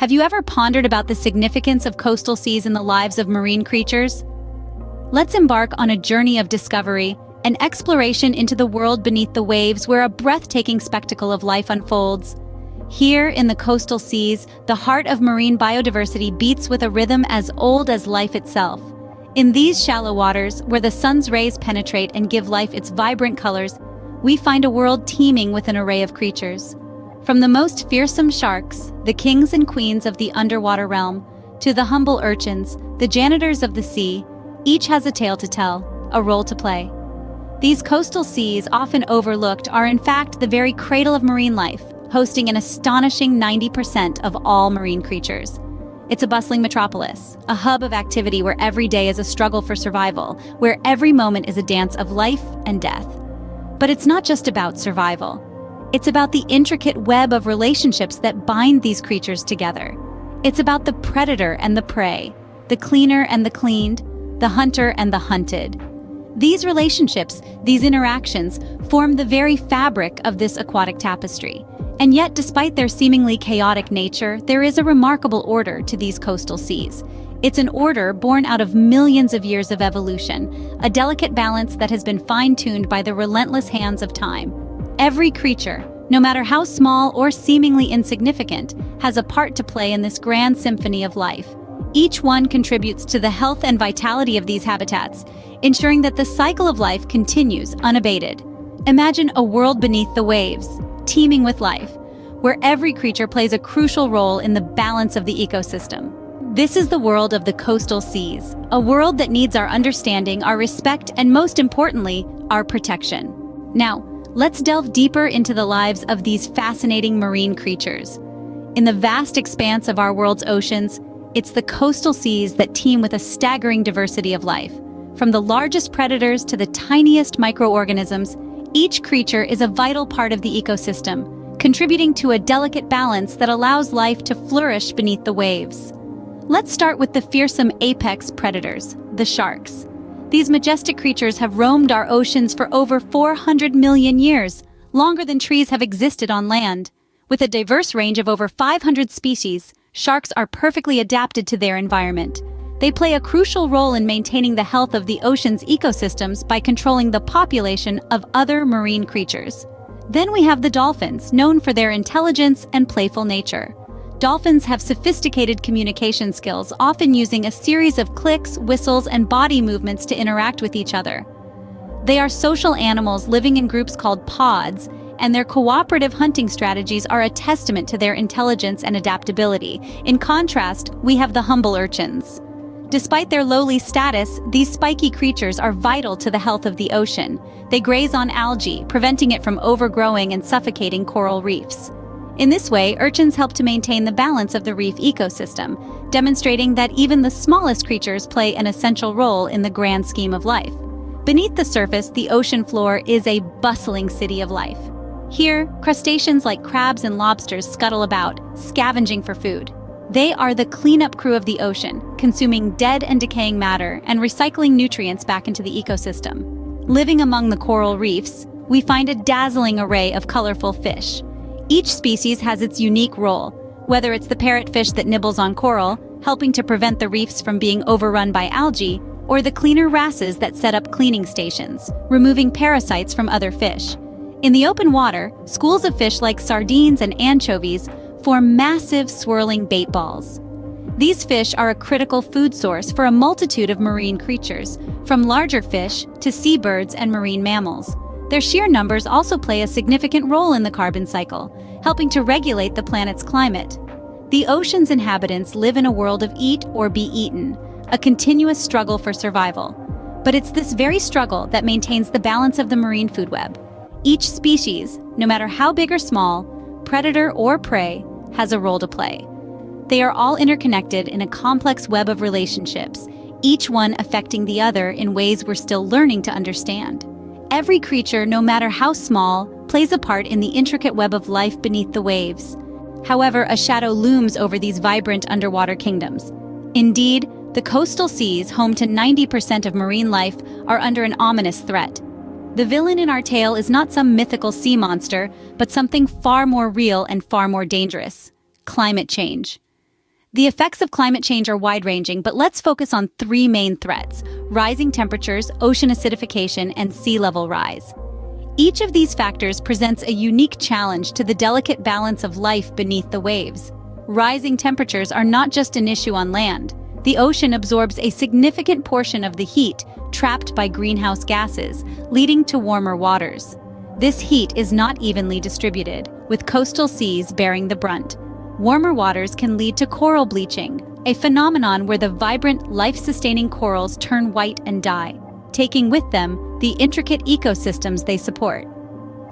Have you ever pondered about the significance of coastal seas in the lives of marine creatures? Let's embark on a journey of discovery, an exploration into the world beneath the waves where a breathtaking spectacle of life unfolds. Here in the coastal seas, the heart of marine biodiversity beats with a rhythm as old as life itself. In these shallow waters, where the sun's rays penetrate and give life its vibrant colors, we find a world teeming with an array of creatures. From the most fearsome sharks, the kings and queens of the underwater realm, to the humble urchins, the janitors of the sea, each has a tale to tell, a role to play. These coastal seas, often overlooked, are in fact the very cradle of marine life, hosting an astonishing 90% of all marine creatures. It's a bustling metropolis, a hub of activity where every day is a struggle for survival, where every moment is a dance of life and death. But it's not just about survival. It's about the intricate web of relationships that bind these creatures together. It's about the predator and the prey, the cleaner and the cleaned, the hunter and the hunted. These relationships, these interactions, form the very fabric of this aquatic tapestry. And yet, despite their seemingly chaotic nature, there is a remarkable order to these coastal seas. It's an order born out of millions of years of evolution, a delicate balance that has been fine-tuned by the relentless hands of time. Every creature, no matter how small or seemingly insignificant, has a part to play in this grand symphony of life. Each one contributes to the health and vitality of these habitats, ensuring that the cycle of life continues unabated. Imagine a world beneath the waves, teeming with life, where every creature plays a crucial role in the balance of the ecosystem. This is the world of the coastal seas, a world that needs our understanding, our respect, and most importantly, our protection. Now, let's delve deeper into the lives of these fascinating marine creatures. In the vast expanse of our world's oceans, it's the coastal seas that teem with a staggering diversity of life. From the largest predators to the tiniest microorganisms, each creature is a vital part of the ecosystem, contributing to a delicate balance that allows life to flourish beneath the waves. Let's start with the fearsome apex predators, the sharks. These majestic creatures have roamed our oceans for over 400 million years, longer than trees have existed on land. With a diverse range of over 500 species, sharks are perfectly adapted to their environment. They play a crucial role in maintaining the health of the ocean's ecosystems by controlling the population of other marine creatures. Then we have the dolphins, known for their intelligence and playful nature. Dolphins have sophisticated communication skills, often using a series of clicks, whistles, and body movements to interact with each other. They are social animals living in groups called pods, and their cooperative hunting strategies are a testament to their intelligence and adaptability. In contrast, we have the humble urchins. Despite their lowly status, these spiky creatures are vital to the health of the ocean. They graze on algae, preventing it from overgrowing and suffocating coral reefs. In this way, urchins help to maintain the balance of the reef ecosystem, demonstrating that even the smallest creatures play an essential role in the grand scheme of life. Beneath the surface, the ocean floor is a bustling city of life. Here, crustaceans like crabs and lobsters scuttle about, scavenging for food. They are the cleanup crew of the ocean, consuming dead and decaying matter and recycling nutrients back into the ecosystem. Living among the coral reefs, we find a dazzling array of colorful fish. Each species has its unique role, whether it's the parrotfish that nibbles on coral, helping to prevent the reefs from being overrun by algae, or the cleaner wrasses that set up cleaning stations, removing parasites from other fish. In the open water, schools of fish like sardines and anchovies form massive swirling bait balls. These fish are a critical food source for a multitude of marine creatures, from larger fish to seabirds and marine mammals. Their sheer numbers also play a significant role in the carbon cycle, helping to regulate the planet's climate. The ocean's inhabitants live in a world of eat or be eaten, a continuous struggle for survival. But it's this very struggle that maintains the balance of the marine food web. Each species, no matter how big or small, predator or prey, has a role to play. They are all interconnected in a complex web of relationships, each one affecting the other in ways we're still learning to understand. Every creature, no matter how small, plays a part in the intricate web of life beneath the waves. However, a shadow looms over these vibrant underwater kingdoms. Indeed, the coastal seas, home to 90% of marine life, are under an ominous threat. The villain in our tale is not some mythical sea monster, but something far more real and far more dangerous: climate change. The effects of climate change are wide-ranging, but let's focus on three main threats: rising temperatures, ocean acidification, and sea level rise. Each of these factors presents a unique challenge to the delicate balance of life beneath the waves. Rising temperatures are not just an issue on land. The ocean absorbs a significant portion of the heat trapped by greenhouse gases, leading to warmer waters. This heat is not evenly distributed, with coastal seas bearing the brunt. Warmer waters can lead to coral bleaching, a phenomenon where the vibrant, life-sustaining corals turn white and die, taking with them the intricate ecosystems they support.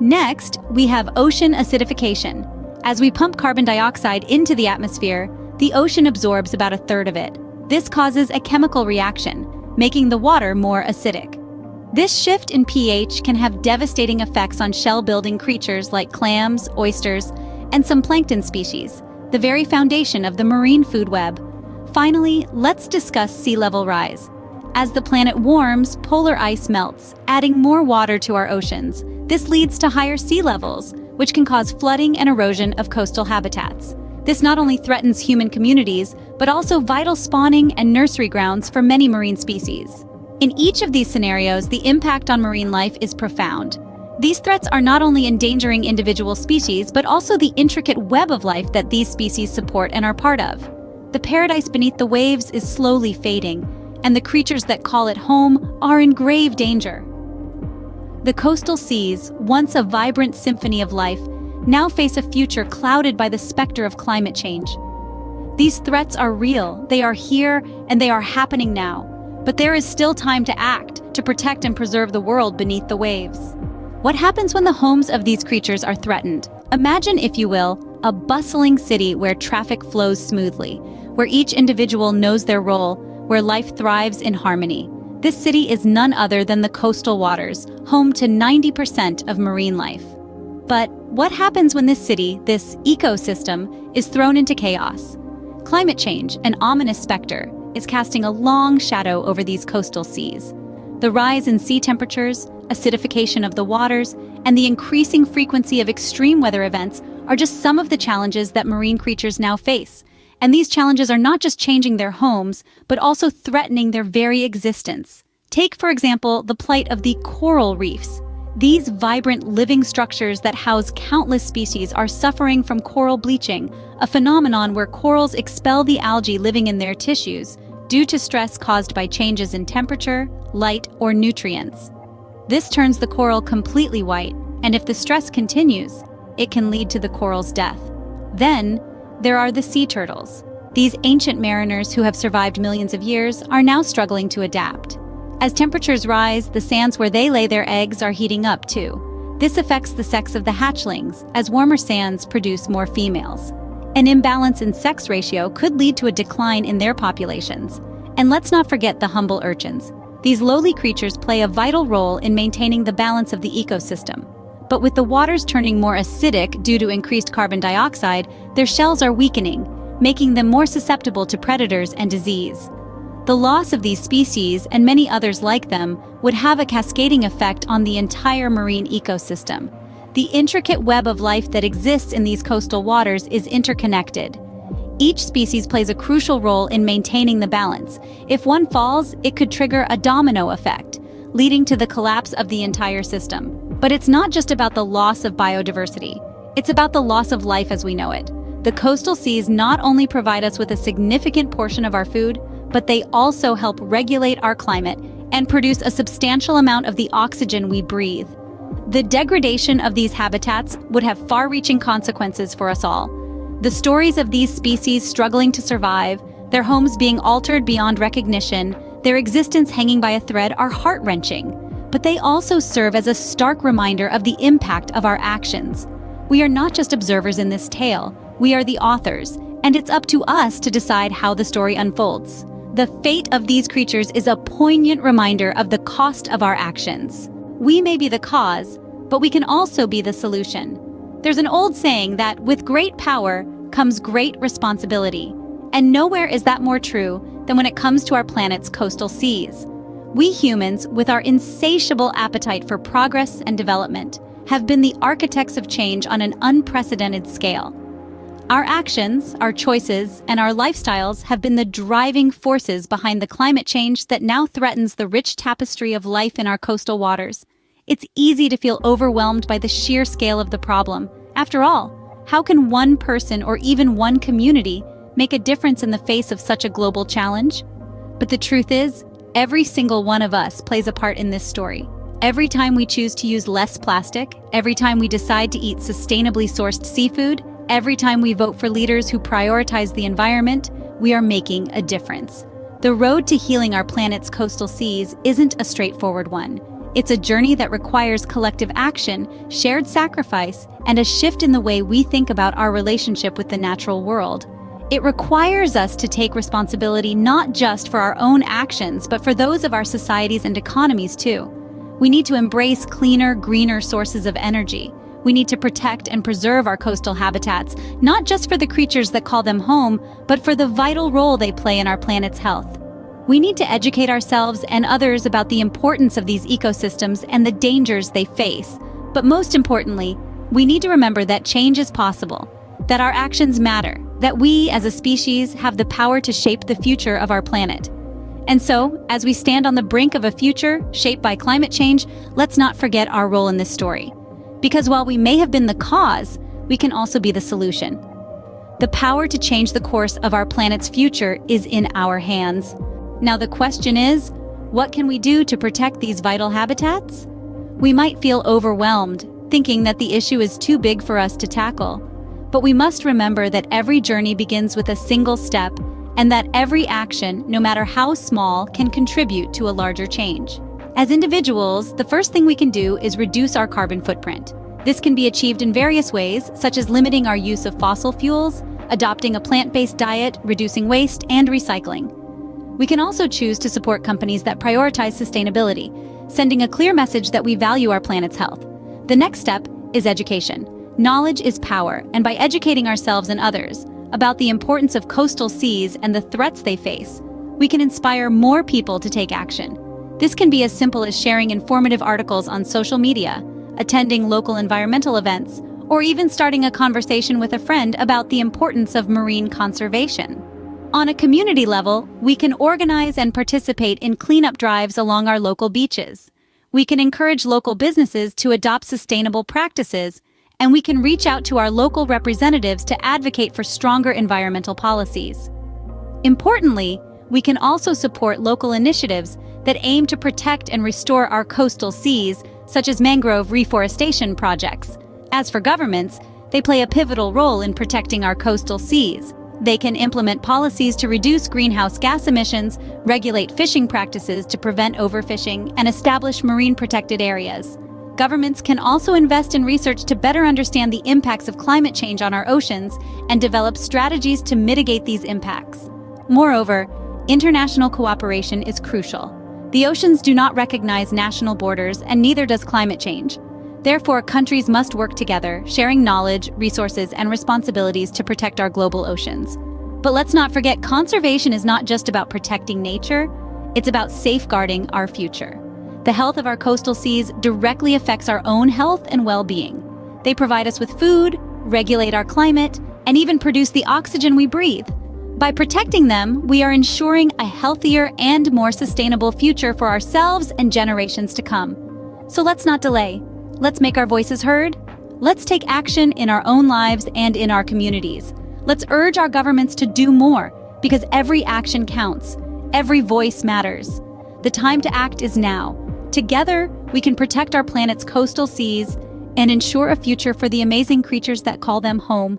Next, we have ocean acidification. As we pump carbon dioxide into the atmosphere, the ocean absorbs about a third of it. This causes a chemical reaction, making the water more acidic. This shift in pH can have devastating effects on shell-building creatures like clams, oysters, and some plankton species, the very foundation of the marine food web. Finally, let's discuss sea level rise. As the planet warms, polar ice melts, adding more water to our oceans. This leads to higher sea levels, which can cause flooding and erosion of coastal habitats. This not only threatens human communities, but also vital spawning and nursery grounds for many marine species. In each of these scenarios, the impact on marine life is profound. These threats are not only endangering individual species, but also the intricate web of life that these species support and are part of. The paradise beneath the waves is slowly fading, and the creatures that call it home are in grave danger. The coastal seas, once a vibrant symphony of life, now face a future clouded by the specter of climate change. These threats are real, they are here, and they are happening now. But there is still time to act, to protect and preserve the world beneath the waves. What happens when the homes of these creatures are threatened? Imagine, if you will, a bustling city where traffic flows smoothly, where each individual knows their role, where life thrives in harmony. This city is none other than the coastal waters, home to 90% of marine life. But what happens when this city, this ecosystem, is thrown into chaos? Climate change, an ominous specter, is casting a long shadow over these coastal seas. The rise in sea temperatures, acidification of the waters, and the increasing frequency of extreme weather events are just some of the challenges that marine creatures now face. And these challenges are not just changing their homes, but also threatening their very existence. Take, for example, the plight of the coral reefs. These vibrant living structures that house countless species are suffering from coral bleaching, a phenomenon where corals expel the algae living in their tissues due to stress caused by changes in temperature, light, or nutrients. This turns the coral completely white, and if the stress continues, it can lead to the coral's death. Then, there are the sea turtles. These ancient mariners who have survived millions of years are now struggling to adapt. As temperatures rise, the sands where they lay their eggs are heating up too. This affects the sex of the hatchlings, as warmer sands produce more females. An imbalance in sex ratio could lead to a decline in their populations. And let's not forget the humble urchins. These lowly creatures play a vital role in maintaining the balance of the ecosystem. But with the waters turning more acidic due to increased carbon dioxide, their shells are weakening, making them more susceptible to predators and disease. The loss of these species, and many others like them, would have a cascading effect on the entire marine ecosystem. The intricate web of life that exists in these coastal waters is interconnected. Each species plays a crucial role in maintaining the balance. If one falls, it could trigger a domino effect, leading to the collapse of the entire system. But it's not just about the loss of biodiversity. It's about the loss of life as we know it. The coastal seas not only provide us with a significant portion of our food, but they also help regulate our climate and produce a substantial amount of the oxygen we breathe. The degradation of these habitats would have far-reaching consequences for us all. The stories of these species struggling to survive, their homes being altered beyond recognition, their existence hanging by a thread are heart-wrenching. But they also serve as a stark reminder of the impact of our actions. We are not just observers in this tale, we are the authors, and it's up to us to decide how the story unfolds. The fate of these creatures is a poignant reminder of the cost of our actions. We may be the cause, but we can also be the solution. There's an old saying that with great power comes great responsibility, and nowhere is that more true than when it comes to our planet's coastal seas. We humans, with our insatiable appetite for progress and development, have been the architects of change on an unprecedented scale. Our actions, our choices, and our lifestyles have been the driving forces behind the climate change that now threatens the rich tapestry of life in our coastal waters. It's easy to feel overwhelmed by the sheer scale of the problem. After all, how can one person or even one community make a difference in the face of such a global challenge? But the truth is, every single one of us plays a part in this story. Every time we choose to use less plastic, every time we decide to eat sustainably sourced seafood, every time we vote for leaders who prioritize the environment, we are making a difference. The road to healing our planet's coastal seas isn't a straightforward one. It's a journey that requires collective action, shared sacrifice, and a shift in the way we think about our relationship with the natural world. It requires us to take responsibility not just for our own actions, but for those of our societies and economies too. We need to embrace cleaner, greener sources of energy. We need to protect and preserve our coastal habitats, not just for the creatures that call them home, but for the vital role they play in our planet's health. We need to educate ourselves and others about the importance of these ecosystems and the dangers they face. But most importantly, we need to remember that change is possible, that our actions matter, that we as a species have the power to shape the future of our planet. And so, as we stand on the brink of a future shaped by climate change, let's not forget our role in this story. Because while we may have been the cause, we can also be the solution. The power to change the course of our planet's future is in our hands. Now the question is, what can we do to protect these vital habitats? We might feel overwhelmed, thinking that the issue is too big for us to tackle. But we must remember that every journey begins with a single step, and that every action, no matter how small, can contribute to a larger change. As individuals, the first thing we can do is reduce our carbon footprint. This can be achieved in various ways, such as limiting our use of fossil fuels, adopting a plant-based diet, reducing waste, and recycling. We can also choose to support companies that prioritize sustainability, sending a clear message that we value our planet's health. The next step is education. Knowledge is power, and by educating ourselves and others about the importance of coastal seas and the threats they face, we can inspire more people to take action. This can be as simple as sharing informative articles on social media, attending local environmental events, or even starting a conversation with a friend about the importance of marine conservation. On a community level, we can organize and participate in cleanup drives along our local beaches. We can encourage local businesses to adopt sustainable practices, and we can reach out to our local representatives to advocate for stronger environmental policies. Importantly, we can also support local initiatives that aim to protect and restore our coastal seas, such as mangrove reforestation projects. As for governments, they play a pivotal role in protecting our coastal seas. They can implement policies to reduce greenhouse gas emissions, regulate fishing practices to prevent overfishing, and establish marine protected areas. Governments can also invest in research to better understand the impacts of climate change on our oceans and develop strategies to mitigate these impacts. Moreover, international cooperation is crucial. The oceans do not recognize national borders, and neither does climate change. Therefore, countries must work together, sharing knowledge, resources, and responsibilities to protect our global oceans. But let's not forget, conservation is not just about protecting nature, it's about safeguarding our future. The health of our coastal seas directly affects our own health and well-being. They provide us with food, regulate our climate, and even produce the oxygen we breathe. By protecting them, we are ensuring a healthier and more sustainable future for ourselves and generations to come. So let's not delay. Let's make our voices heard. Let's take action in our own lives and in our communities. Let's urge our governments to do more, because every action counts. Every voice matters. The time to act is now. Together, we can protect our planet's coastal seas and ensure a future for the amazing creatures that call them home.